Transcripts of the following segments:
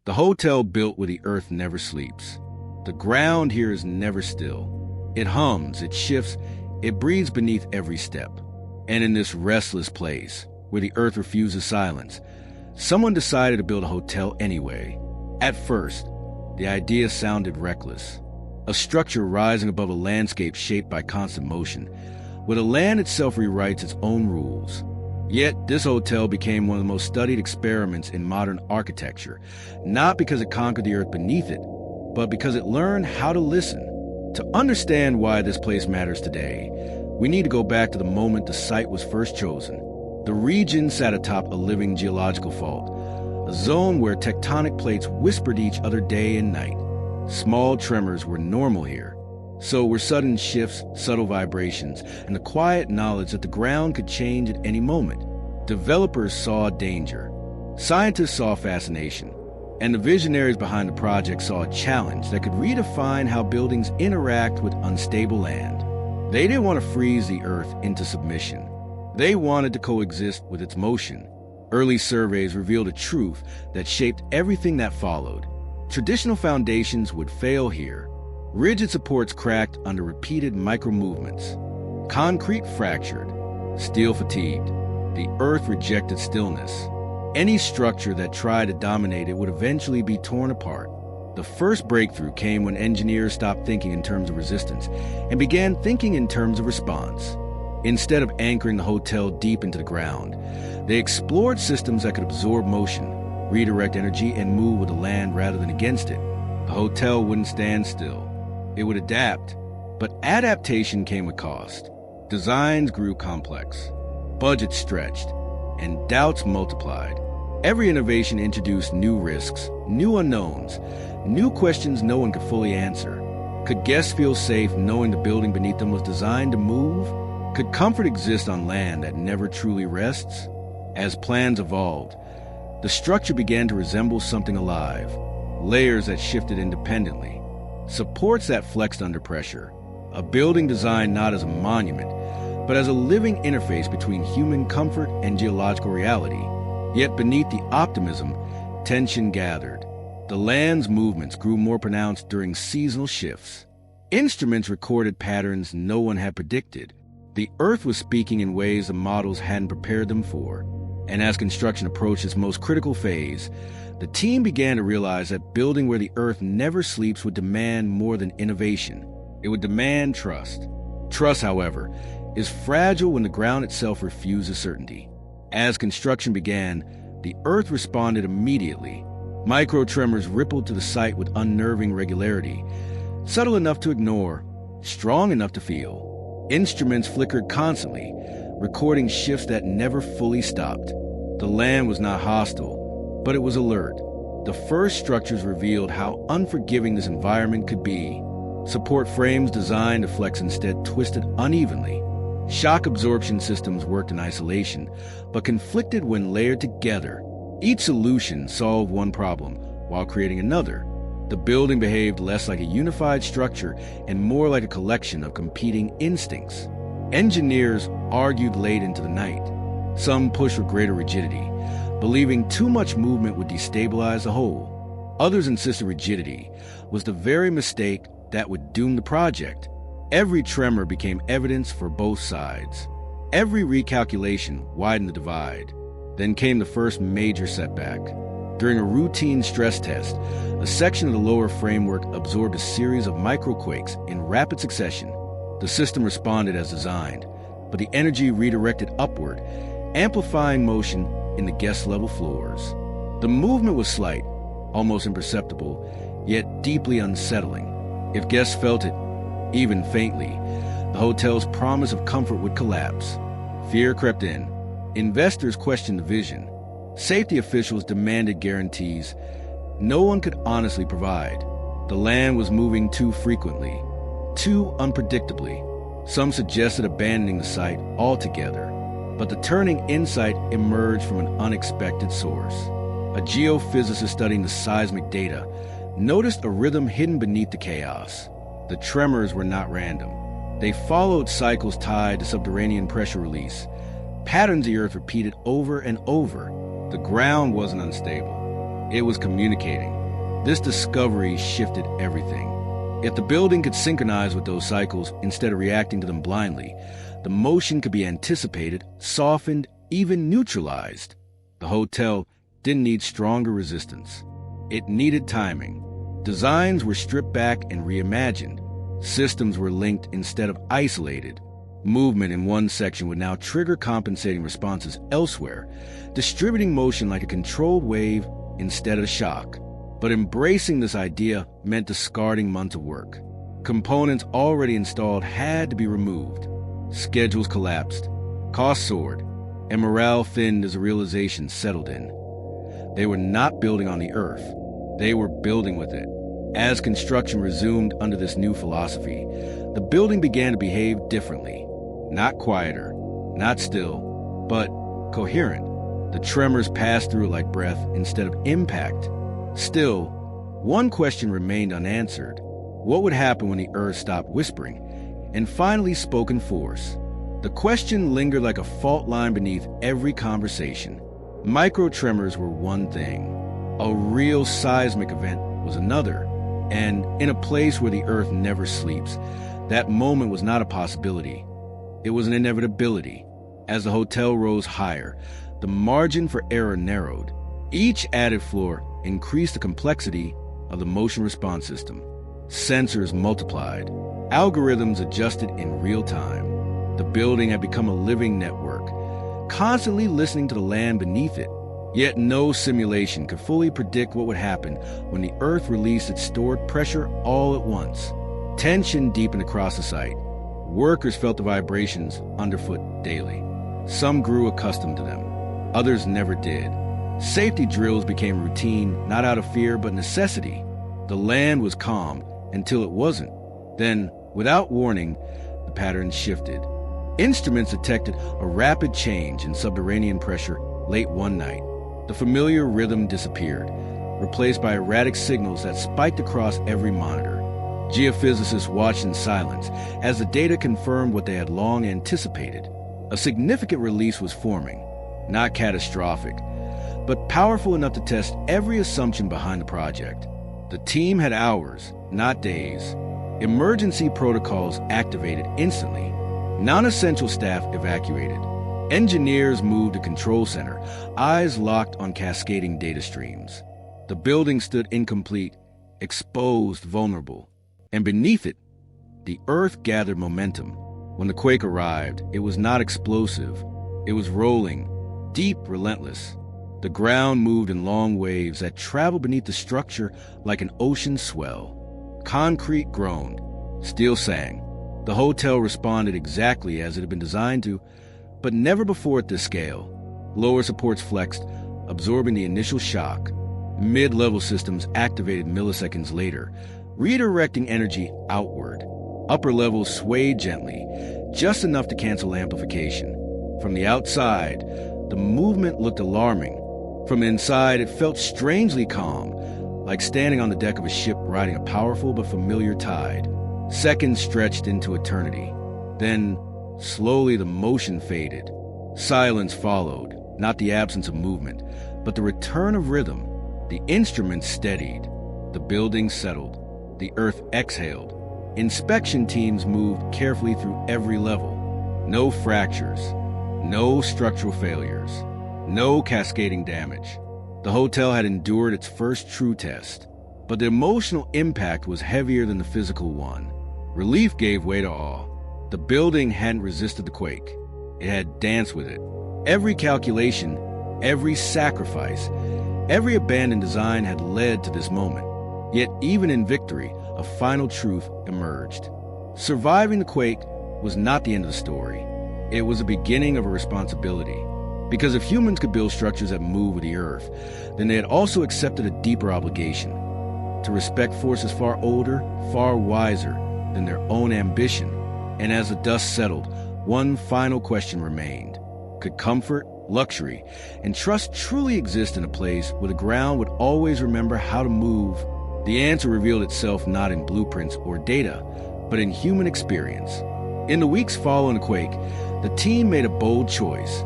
The hotel built where the earth never sleeps. The ground here is never still. It hums, it shifts, it breathes beneath every step. And in this restless place, where the earth refuses silence, someone decided to build a hotel anyway. At first, the idea sounded reckless. A structure rising above a landscape shaped by constant motion, where the land itself rewrites its own rules. Yet, this hotel became one of the most studied experiments in modern architecture, not because it conquered the earth beneath it, but because it learned how to listen. To understand why this place matters today, we need to go back to the moment the site was first chosen. The region sat atop a living geological fault, a zone where tectonic plates whispered each other day and night. Small tremors were normal here. So were sudden shifts, subtle vibrations, and the quiet knowledge that the ground could change at any moment. Developers saw danger. Scientists saw fascination. And the visionaries behind the project saw a challenge that could redefine how buildings interact with unstable land. They didn't want to freeze the earth into submission. They wanted to coexist with its motion. Early surveys revealed a truth that shaped everything that followed. Traditional foundations would fail here. Rigid supports cracked under repeated micro-movements. Concrete fractured. Steel fatigued. The earth rejected stillness. Any structure that tried to dominate it would eventually be torn apart. The first breakthrough came when engineers stopped thinking in terms of resistance and began thinking in terms of response. Instead of anchoring the hotel deep into the ground, they explored systems that could absorb motion, redirect energy, and move with the land rather than against it. The hotel wouldn't stand still. It would adapt, but adaptation came with cost. Designs grew complex, budgets stretched, and doubts multiplied. Every innovation introduced new risks, new unknowns, new questions no one could fully answer. Could guests feel safe knowing the building beneath them was designed to move? Could comfort exist on land that never truly rests? As plans evolved, the structure began to resemble something alive, layers that shifted independently, supports that flexed under pressure, a building designed not as a monument, but as a living interface between human comfort and geological reality. Yet beneath the optimism, tension gathered. The land's movements grew more pronounced during seasonal shifts. Instruments recorded patterns no one had predicted. The earth was speaking in ways the models hadn't prepared them for. And as construction approached its most critical phase, the team began to realize that building where the earth never sleeps would demand more than innovation. It would demand trust. Trust, however, is fragile when the ground itself refuses certainty. As construction began, the earth responded immediately. Micro-tremors rippled to the site with unnerving regularity, subtle enough to ignore, strong enough to feel. Instruments flickered constantly, recording shifts that never fully stopped. The land was not hostile, but it was alert. The first structures revealed how unforgiving this environment could be. Support frames designed to flex instead twisted unevenly. Shock absorption systems worked in isolation, but conflicted when layered together. Each solution solved one problem while creating another. The building behaved less like a unified structure and more like a collection of competing instincts. Engineers argued late into the night. Some pushed for greater rigidity, believing too much movement would destabilize the whole. Others insisted rigidity was the very mistake that would doom the project. Every tremor became evidence for both sides. Every recalculation widened the divide. Then came the first major setback. During a routine stress test, a section of the lower framework absorbed a series of microquakes in rapid succession. The system responded as designed, but the energy redirected upward, amplifying motion in the guest-level floors. The movement was slight, almost imperceptible, yet deeply unsettling. If guests felt it, even faintly, the hotel's promise of comfort would collapse. Fear crept in. Investors questioned the vision. Safety officials demanded guarantees no one could honestly provide. The land was moving too frequently, too unpredictably. Some suggested abandoning the site altogether, but the turning insight emerged from an unexpected source. A geophysicist studying the seismic data noticed a rhythm hidden beneath the chaos. The tremors were not random. They followed cycles tied to subterranean pressure release, patterns the earth repeated over and over. The ground wasn't unstable. It was communicating. This discovery shifted everything. If the building could synchronize with those cycles instead of reacting to them blindly, the motion could be anticipated, softened, even neutralized. The hotel didn't need stronger resistance. It needed timing. Designs were stripped back and reimagined. Systems were linked instead of isolated. Movement in one section would now trigger compensating responses elsewhere, distributing motion like a controlled wave instead of shock. But embracing this idea meant discarding months of work. Components already installed had to be removed. Schedules collapsed, costs soared, and morale thinned as the realization settled in. They were not building on the Earth. They were building with it. As construction resumed under this new philosophy, the building began to behave differently. Not quieter, not still, but coherent. The tremors passed through it like breath instead of impact. Still, one question remained unanswered. What would happen when the Earth stopped whispering and finally spoke in force? The question lingered like a fault line beneath every conversation. Micro-tremors were one thing. A real seismic event was another. And in a place where the Earth never sleeps, that moment was not a possibility. It was an inevitability. As the hotel rose higher, the margin for error narrowed. Each added floor increased the complexity of the motion response system. Sensors multiplied. Algorithms adjusted in real time. The building had become a living network, constantly listening to the land beneath it. Yet no simulation could fully predict what would happen when the Earth released its stored pressure all at once. Tension deepened across the site. Workers felt the vibrations underfoot daily. Some grew accustomed to them. Others never did. Safety drills became routine, not out of fear, but necessity. The land was calm until it wasn't. Then, without warning, the pattern shifted. Instruments detected a rapid change in subterranean pressure late one night. The familiar rhythm disappeared, replaced by erratic signals that spiked across every monitor. Geophysicists watched in silence as the data confirmed what they had long anticipated. A significant release was forming, not catastrophic, but powerful enough to test every assumption behind the project. The team had hours, not days. Emergency protocols activated instantly. Non-essential staff evacuated. Engineers moved to control center, eyes locked on cascading data streams. The building stood incomplete, exposed, vulnerable. And beneath it, the Earth gathered momentum. When the quake arrived, it was not explosive. It was rolling, deep, relentless. The ground moved in long waves that traveled beneath the structure like an ocean swell. Concrete groaned. Steel sang. The hotel responded exactly as it had been designed to, but never before at this scale. Lower supports flexed, absorbing the initial shock. Mid-level systems activated milliseconds later, redirecting energy outward. Upper levels swayed gently, just enough to cancel amplification. From the outside, the movement looked alarming. From inside, it felt strangely calm, like standing on the deck of a ship riding a powerful but familiar tide. Seconds stretched into eternity. Then, slowly the motion faded. Silence followed, not the absence of movement, but the return of rhythm. The instruments steadied. The building settled. The Earth exhaled. Inspection teams moved carefully through every level. No fractures. No structural failures. No cascading damage. The hotel had endured its first true test, but the emotional impact was heavier than the physical one. Relief gave way to awe. The building hadn't resisted the quake. It had danced with it. Every calculation, every sacrifice, every abandoned design had led to this moment. Yet even in victory, a final truth emerged. Surviving the quake was not the end of the story. It was the beginning of a responsibility. Because if humans could build structures that move with the Earth, then they had also accepted a deeper obligation to respect forces far older, far wiser than their own ambition. And as the dust settled, one final question remained. Could comfort, luxury, and trust truly exist in a place where the ground would always remember how to move? The answer revealed itself not in blueprints or data, but in human experience. In the weeks following the quake, the team made a bold choice.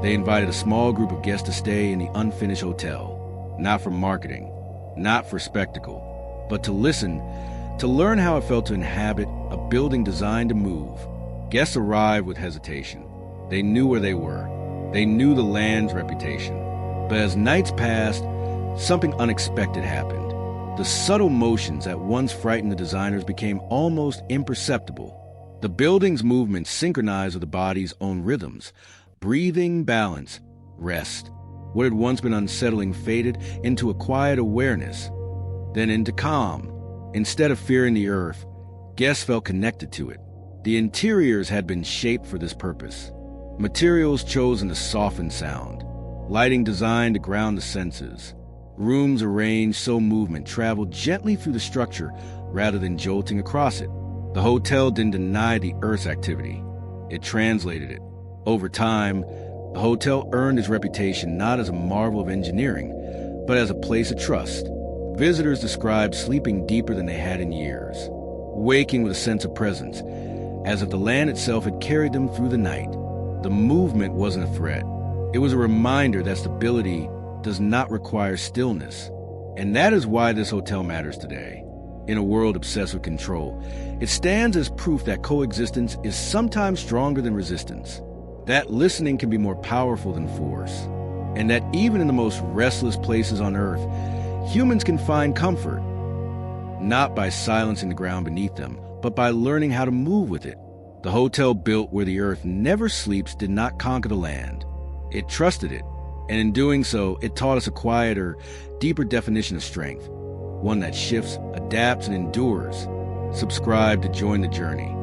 They invited a small group of guests to stay in the unfinished hotel. not for marketing, not for spectacle, but to listen, to learn how it felt to inhabit a building designed to move. Guests arrived with hesitation. They knew where they were. They knew the land's reputation. But as nights passed, something unexpected happened. The subtle motions that once frightened the designers became almost imperceptible. The building's movements synchronized with the body's own rhythms. Breathing, balance, rest. What had once been unsettling faded into a quiet awareness, then into calm. Instead of fearing the earth, guests felt connected to it. The interiors had been shaped for this purpose. Materials chosen to soften sound. Lighting designed to ground the senses. Rooms arranged so movement traveled gently through the structure rather than jolting across it. The hotel didn't deny the Earth's activity. It translated it. Over time, the hotel earned its reputation not as a marvel of engineering, but as a place of trust. Visitors described sleeping deeper than they had in years, waking with a sense of presence, as if the land itself had carried them through the night. The movement wasn't a threat. It was a reminder that stability does not require stillness. And that is why this hotel matters today. In a world obsessed with control, it stands as proof that coexistence is sometimes stronger than resistance, that listening can be more powerful than force, and that even in the most restless places on earth, humans can find comfort, not by silencing the ground beneath them, but by learning how to move with it. The hotel built where the earth never sleeps did not conquer the land. It trusted it. And in doing so, it taught us a quieter, deeper definition of strength, one that shifts, adapts, and endures. Subscribe to join the journey.